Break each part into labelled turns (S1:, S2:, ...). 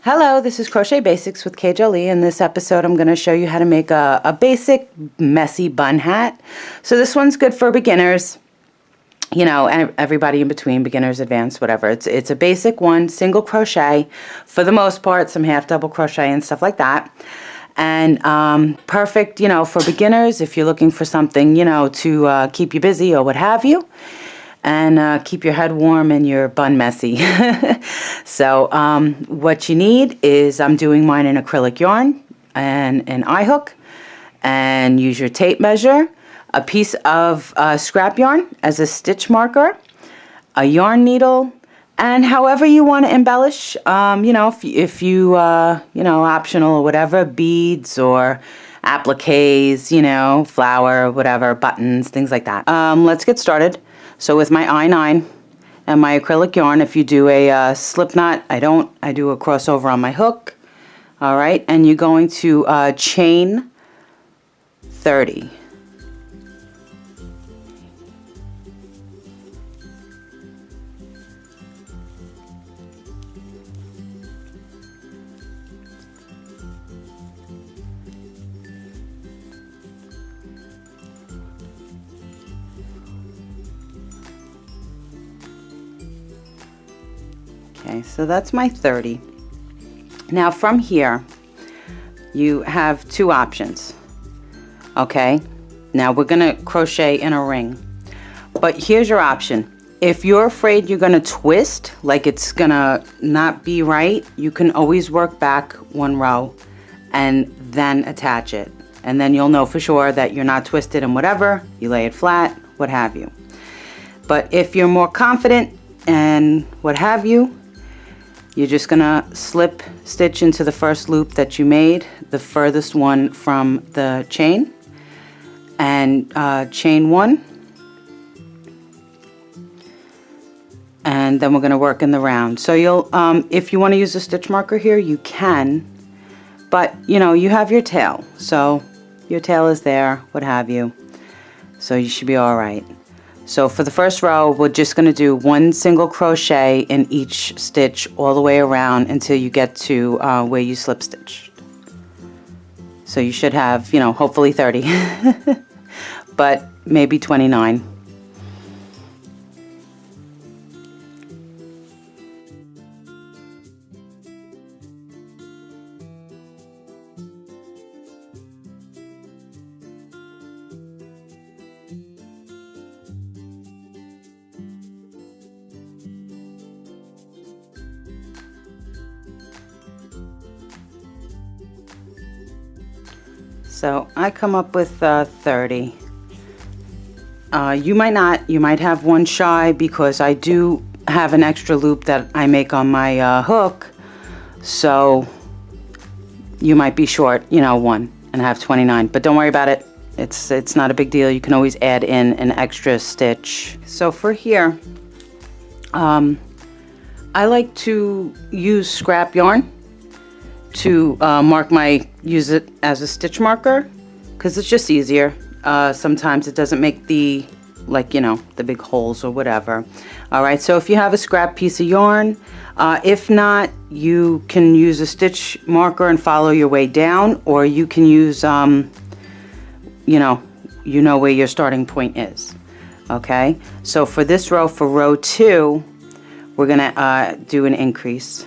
S1: Hello, this is Crochet Basics with Jolie. In this episode, I'm going to show you how to make a basic messy bun hat. So this one's good for beginners, you know, and everybody in between, beginners, advanced, whatever. It's a basic one, single crochet for the most part, some half double crochet and stuff like that. And perfect, you know, for beginners if you're looking for something, you know, to keep you busy or what have you. And keep your head warm and your bun messy. So what you need is, I'm doing mine in acrylic yarn and an eye hook, and use your tape measure, a piece of scrap yarn as a stitch marker, a yarn needle, and however you want to embellish, you know, if you, you know, optional or whatever, beads or appliques, you know, flower, whatever, buttons, things like that. Let's get started. So with my I-9 and my acrylic yarn, if you do a slip knot, I don't. I do a crossover on my hook. All right, and you're going to chain 30. Okay, so that's my 30. Now from here, you have two options. Okay, now we're gonna crochet in a ring, but here's your option. If you're afraid you're gonna twist, like it's gonna not be right, you can always work back one row and then attach it. And then you'll know for sure that you're not twisted and whatever, you lay it flat, what have you. But if you're more confident and what have you, you're just gonna slip stitch into the first loop that you made, the furthest one from the chain, and chain one, and then we're gonna work in the round. So you'll, if you want to use a stitch marker here, you can, but you know, you have your tail, so your tail is there, what have you, so you should be all right. So for the first row, we're just going to do one single crochet in each stitch all the way around until you get to where you slip stitched. So you should have, you know, hopefully 30, but maybe 29. So I come up with 30. You might not, you might have one shy, because I do have an extra loop that I make on my hook. So you might be short, you know, one and have 29, but don't worry about it. It's not a big deal. You can always add in an extra stitch. So for here, I like to use scrap yarn to mark use it as a stitch marker, because it's just easier. Sometimes it doesn't make the, like, you know, the big holes or whatever. All right, so if you have a scrap piece of yarn, if not, you can use a stitch marker and follow your way down, or you can use, you know where your starting point is. Okay, so for this row, for row 2, we're gonna do an increase.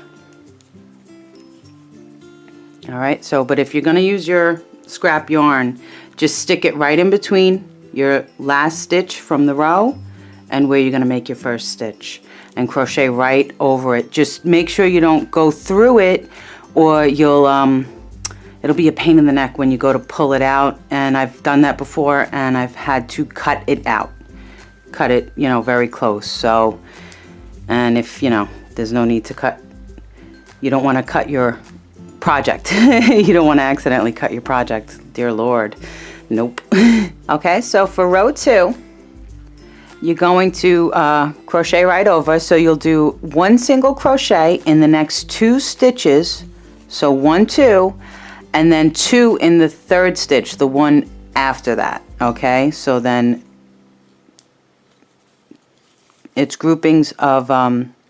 S1: All right, so, but if you're going to use your scrap yarn, just stick it right in between your last stitch from the row and where you're going to make your first stitch, and crochet right over it. Just make sure you don't go through it, or you'll it'll be a pain in the neck when you go to pull it out. And I've done that before, and I've had to cut it out, cut it, you know, very close. So, and if, you know, there's no need to cut, you don't want to cut your project. You don't want to accidentally cut your project, dear Lord. Nope. Okay, so for row 2, you're going to crochet right over. So you'll do one single crochet in the next 2 stitches. So 1, 2, and then 2 in the 3rd stitch, the one after that. Okay, so then it's groupings of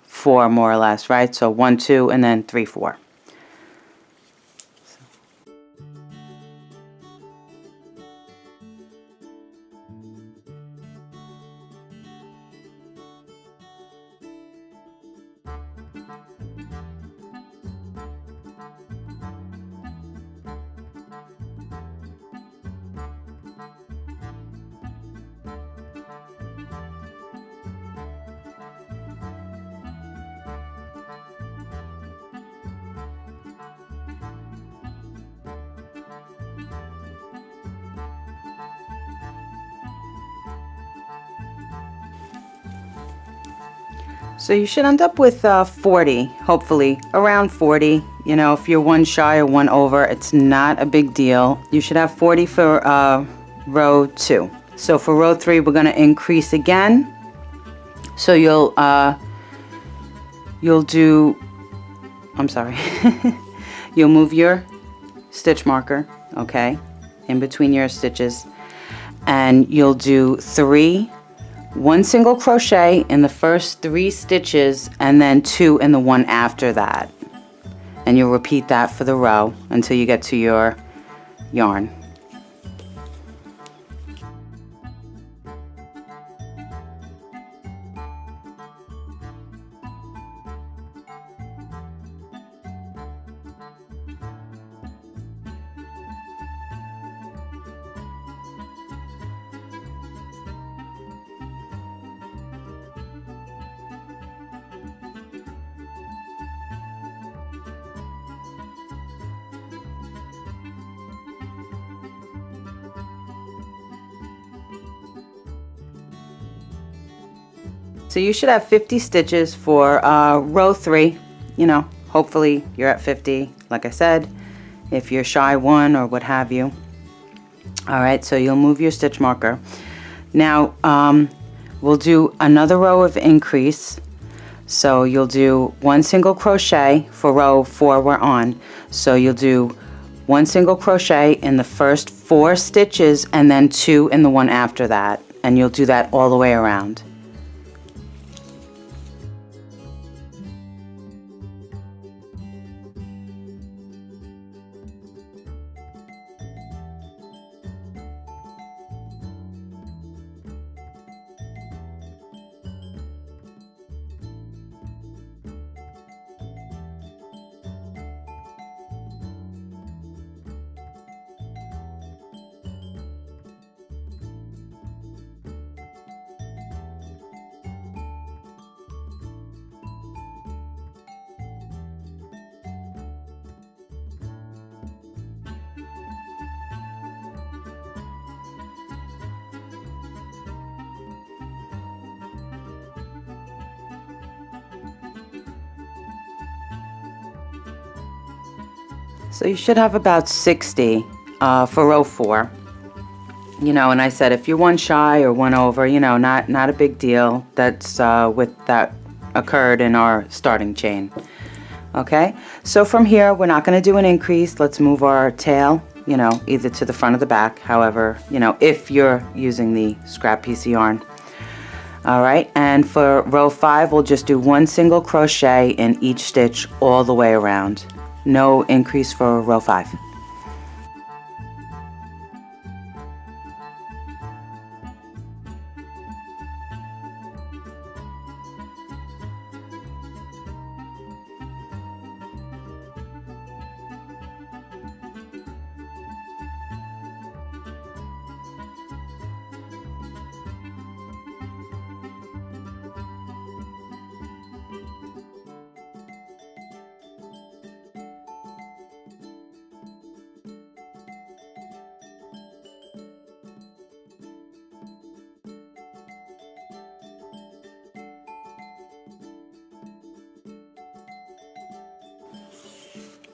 S1: 4 more or less, right? So 1, 2, and then 3, 4. So you should end up with 40, hopefully, around 40. You know, if you're one shy or one over, it's not a big deal. You should have 40 for row 2. So for row 3, we're going to increase again. So you'll do, I'm sorry, you'll move your stitch marker, okay, in between your stitches, and you'll do 1 single crochet in the first 3 stitches and then 2 in the one after that. And you'll repeat that for the row until you get to your yarn. So you should have 50 stitches for row 3. You know, hopefully you're at 50, like I said, if you're shy 1 or what have you. Alright, so you'll move your stitch marker. Now we'll do another row of increase. So you'll do 1 single crochet for row 4 we're on. So you'll do 1 single crochet in the first 4 stitches and then 2 in the one after that. And you'll do that all the way around. So you should have about 60 for row 4. You know, and I said if you're one shy or one over, you know, not a big deal. That's with that occurred in our starting chain. Okay, so from here we're not going to do an increase. Let's move our tail, you know, either to the front or the back, however, you know, if you're using the scrap piece of yarn. Alright, and for row 5 we'll just do 1 single crochet in each stitch all the way around. No increase for row 5.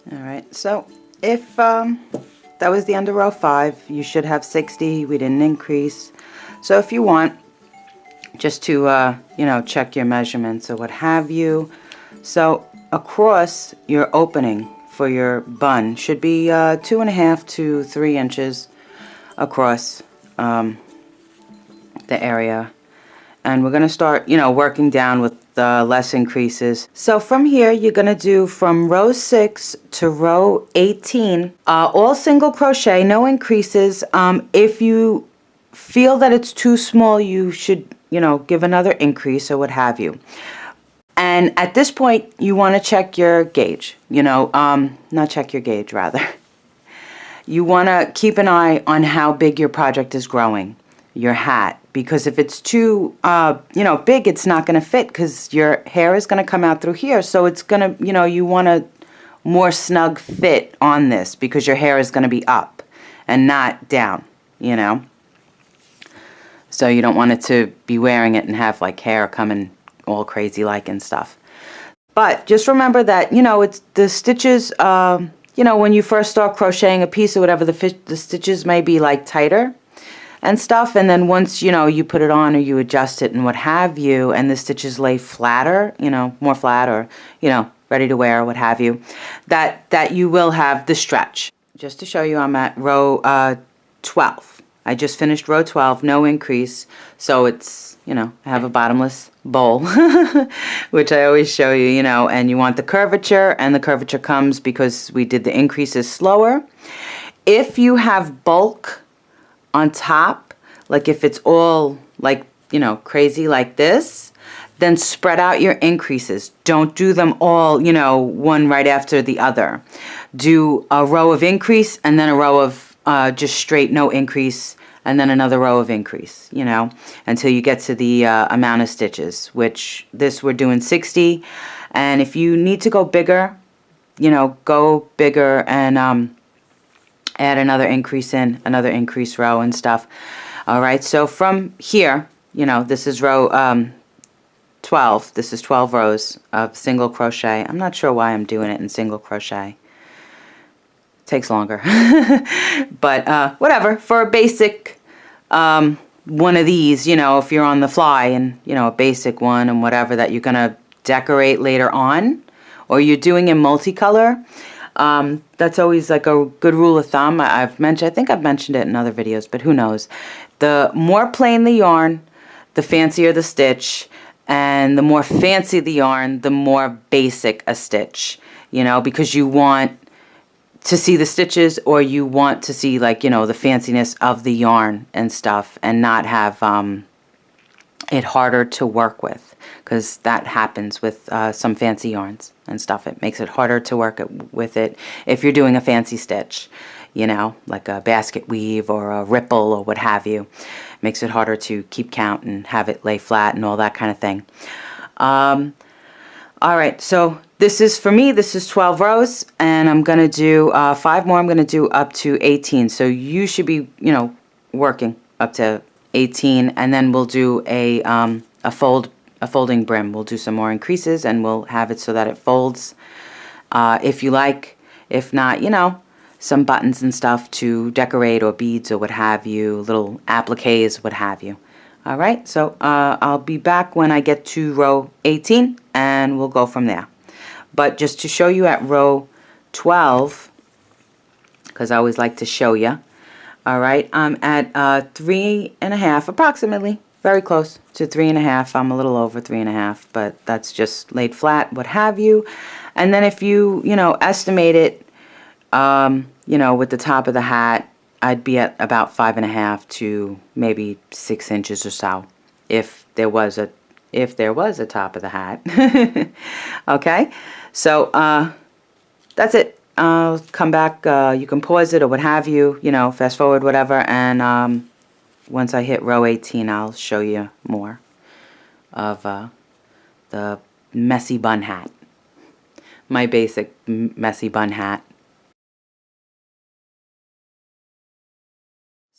S1: Alright, so if that was the end of row 5, you should have 60. We didn't increase. So if you want, just to, you know, check your measurements or what have you. So across your opening for your bun should be 2.5 to 3 inches across the area. And we're going to start, you know, working down with less increases. So from here, you're going to do from row 6 to row 18, all single crochet, no increases. If you feel that it's too small, you should, you know, give another increase or what have you. And at this point, you want to check your gauge, you know, not check your gauge, rather. You want to keep an eye on how big your project is growing, your hat. Because if it's too, you know, big, it's not going to fit because your hair is going to come out through here. So it's going to, you know, you want a more snug fit on this because your hair is going to be up and not down, you know. So you don't want it to be wearing it and have like hair coming all crazy like and stuff. But just remember that, you know, it's the stitches, you know, when you first start crocheting a piece or whatever, the stitches may be like tighter and stuff, and then once, you know, you put it on or you adjust it and what have you, and the stitches lay flatter, you know, more flat, or, you know, ready to wear or what have you, that you will have the stretch. Just to show you, I'm at row 12. I just finished row 12, no increase, so it's, you know, I have a bottomless bowl, which I always show you, you know, and you want the curvature, and the curvature comes because we did the increases slower. If you have bulk on top, like if it's all like, you know, crazy like this, then spread out your increases. Don't do them all, you know, one right after the other. Do a row of increase and then a row of just straight no increase, and then another row of increase, you know, until you get to the amount of stitches, which this we're doing 60. And if you need to go bigger, you know, go bigger and add another increase in, another increase row and stuff. All right, so from here, you know, this is row 12. This is 12 rows of single crochet. I'm not sure why I'm doing it in single crochet. It takes longer. But whatever, for a basic one of these, you know, if you're on the fly, and, you know, a basic one and whatever that you're going to decorate later on, or you're doing in multicolor, that's always like a good rule of thumb. I think I've mentioned it in other videos, but who knows. The more plain the yarn, the fancier the stitch, and the more fancy the yarn, the more basic a stitch, you know, because you want to see the stitches, or you want to see, like, you know, the fanciness of the yarn and stuff, and not have it harder to work with, because that happens with some fancy yarns and stuff. It makes it harder to work with it if you're doing a fancy stitch, you know, like a basket weave or a ripple or what have you. It makes it harder to keep count and have it lay flat and all that kind of thing. All right, so this is, for me, this is 12 rows, and I'm going to do 5 more. I'm going to do up to 18. So you should be, you know, working up to 18, and then we'll do a folding brim. We'll do some more increases, and we'll have it so that it folds if you like. If not, you know, some buttons and stuff to decorate, or beads or what have you, little appliques, what have you. All right, so I'll be back when I get to row 18, and we'll go from there. But just to show you at row 12, because I always like to show you. All right, I'm at 3.5, approximately, very close to 3.5. I'm a little over 3.5, but that's just laid flat, what have you. And then if you, you know, estimate it, you know, with the top of the hat, I'd be at about 5.5 to maybe 6 inches or so, if there was a top of the hat. Okay, so that's it. I'll come back. You can pause it or what have you. You know, fast forward, whatever. And once I hit row 18, I'll show you more of the messy bun hat. My basic messy bun hat.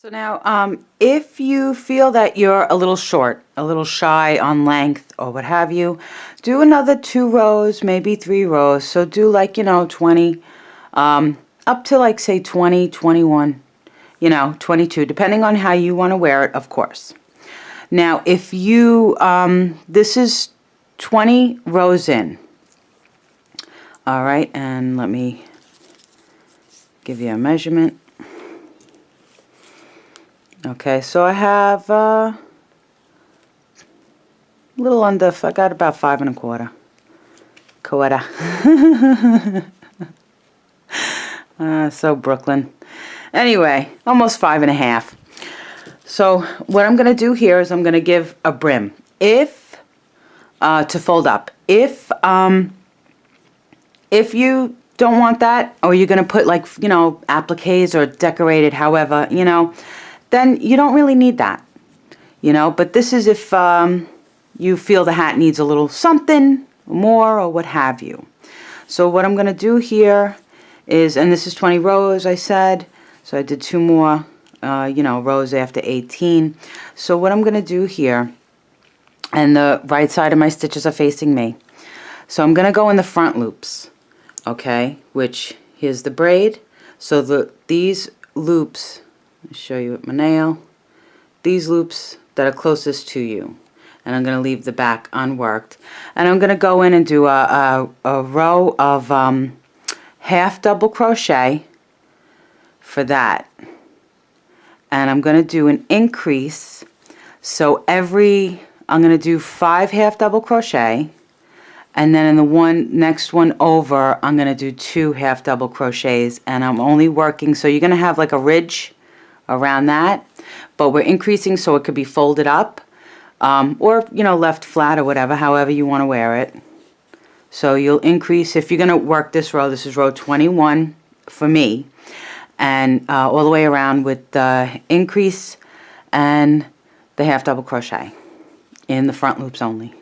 S1: So now, if you feel that you're a little short, a little shy on length or what have you, do another 2 rows, maybe 3 rows. So do, like, you know, 20, up to, like, say 20, 21, you know, 22, depending on how you want to wear it, of course. Now, if you, this is 20 rows in. All right, and let me give you a measurement. Okay, so I have a little under, I got about 5 1/4. So Brooklyn. Anyway, almost 5 1/2. So what I'm going to do here is I'm going to give a brim. If, to fold up. If you don't want that, or you're going to put, like, you know, appliques or decorated, however, you know, then you don't really need that, you know. But this is if you feel the hat needs a little something more or what have you. So what I'm going to do here is, and this is 20 rows, I said, so I did 2 more, you know, rows after 18. So what I'm going to do here and the right side of my stitches are facing me. So I'm going to go in the front loops, okay, which here's the braid. So these loops, I'll show you with my nail, these loops that are closest to you. And I'm going to leave the back unworked. And I'm going to go in and do a row of half double crochet for that. And I'm going to do an increase. So I'm going to do 5 half double crochet. And then in the next one over, I'm going to do 2 half double crochets, and I'm only working, so you're going to have like a ridge around that, but we're increasing so it could be folded up, or, you know, left flat or whatever, however you want to wear it. So you'll increase, if you're going to work this row, this is row 21 for me, and all the way around with the increase and the half double crochet in the front loops only.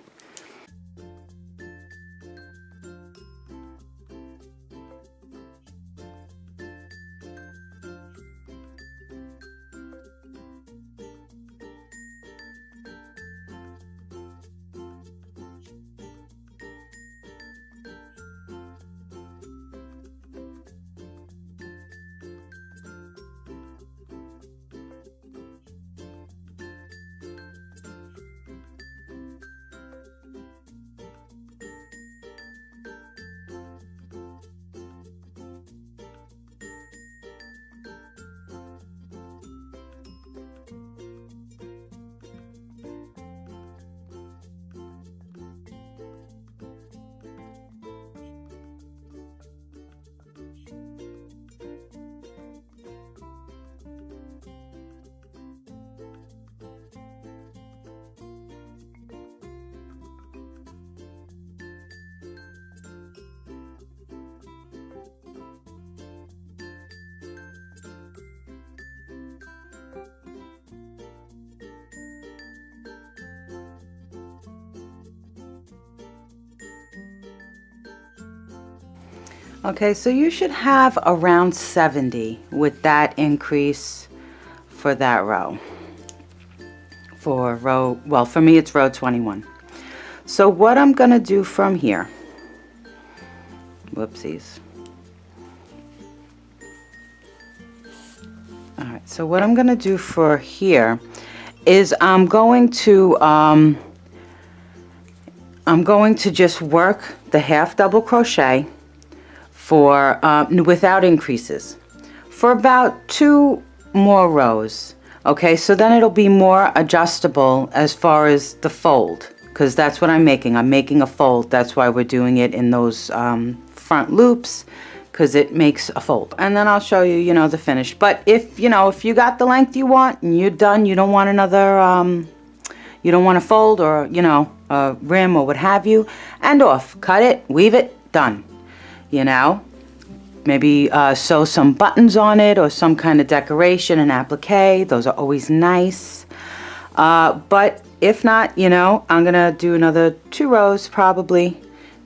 S1: Okay, so you should have around 70 with that increase for that row. For row, well, for me it's row 21. So what I'm going to do from here, whoopsies. Alright, so what I'm going to do for here is I'm going to just work the half double crochet for without increases for about 2 more rows. Okay, so then it'll be more adjustable as far as the fold, because that's what I'm making. I'm making a fold. That's why we're doing it in those front loops, because it makes a fold. And then I'll show you, you know, the finish. But if, you know, if you got the length you want and you're done, you don't want another, you don't want to fold or, you know, a rim or what have you, and off. Cut it, weave it, done. You know, maybe sew some buttons on it or some kind of decoration and applique. Those are always nice. But if not, you know, I'm gonna do another 2 rows probably.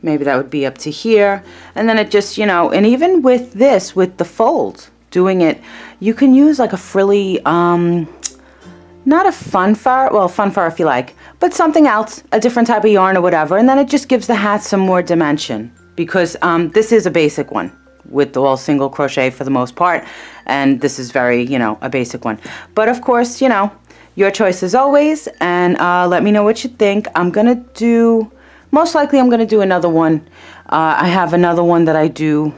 S1: Maybe that would be up to here. And then it just, you know, and even with this, with the fold, doing it, you can use like a frilly, not a fun fur, well, fun fur if you like, but something else, a different type of yarn or whatever. And then it just gives the hat some more dimension. Because this is a basic one with all single crochet for the most part, and this is very, you know, a basic one. But of course, you know, your choice as always, and let me know what you think. I'm gonna do, most likely I'm gonna do another one. I have another one that I do,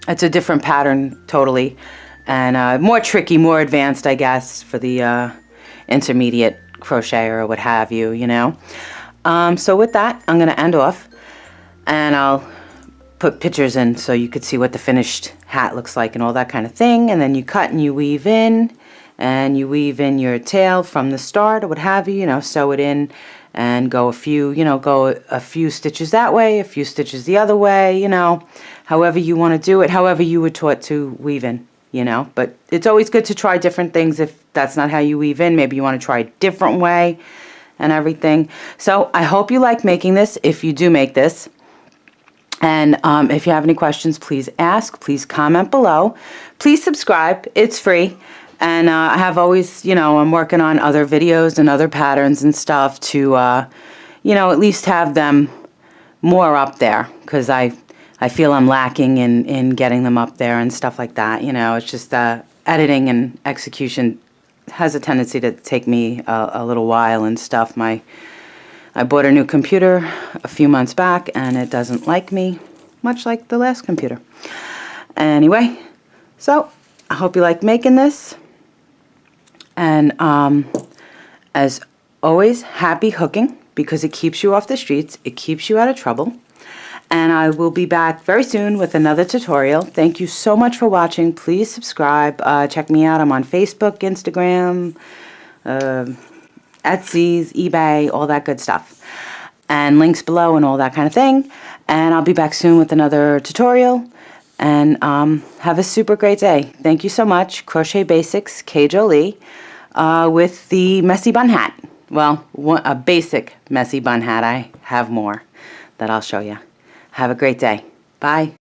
S1: it's a different pattern totally, and more tricky, more advanced, I guess, for the intermediate crocheter or what have you, you know. So with that, I'm gonna end off. And I'll put pictures in so you could see what the finished hat looks like and all that kind of thing. And then you cut and you weave in, and you weave in your tail from the start or what have you, you know, sew it in and go a few, you know, go a few stitches that way, a few stitches the other way, you know, however you want to do it, however you were taught to weave in, you know. But it's always good to try different things. If that's not how you weave in, maybe you want to try a different way and everything. So I hope you like making this, if you do make this. And if you have any questions, please ask, please comment below. Please subscribe, it's free. And I have always, you know, I'm working on other videos and other patterns and stuff to, you know, at least have them more up there, because I feel I'm lacking in getting them up there and stuff like that. You know, it's just editing and execution has a tendency to take me a little while and stuff. I bought a new computer a few months back, and it doesn't like me, much like the last computer. Anyway, so I hope you like making this. And as always, happy hooking, because it keeps you off the streets, it keeps you out of trouble. And I will be back very soon with another tutorial. Thank you so much for watching. Please subscribe. Check me out. I'm on Facebook, Instagram, Etsy's, eBay, all that good stuff. And links below and all that kind of thing. And I'll be back soon with another tutorial. And have a super great day. Thank you so much. Crochet Basics, Jolie, with the messy bun hat. Well, a basic messy bun hat. I have more that I'll show you. Have a great day. Bye.